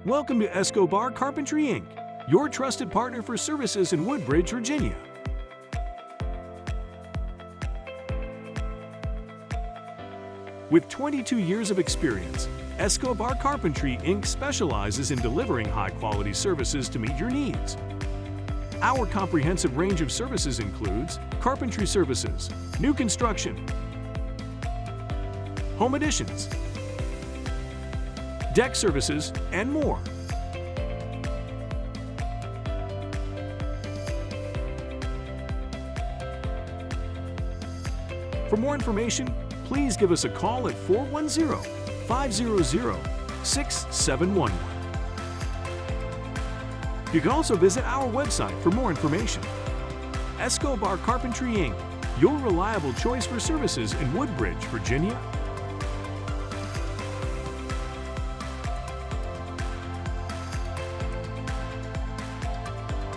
Welcome to Escobar Carpentry Inc., your trusted partner for services in Woodbridge, Virginia. With 22 years of experience, Escobar Carpentry Inc. specializes in delivering high-quality services to meet your needs. Our comprehensive range of services includes carpentry services, new construction, home additions, deck services, and more. For more information, please give us a call at 410-500-6711. You can also visit our website for more information. Escobar Carpentry Inc., your reliable choice for services in Woodbridge, Virginia.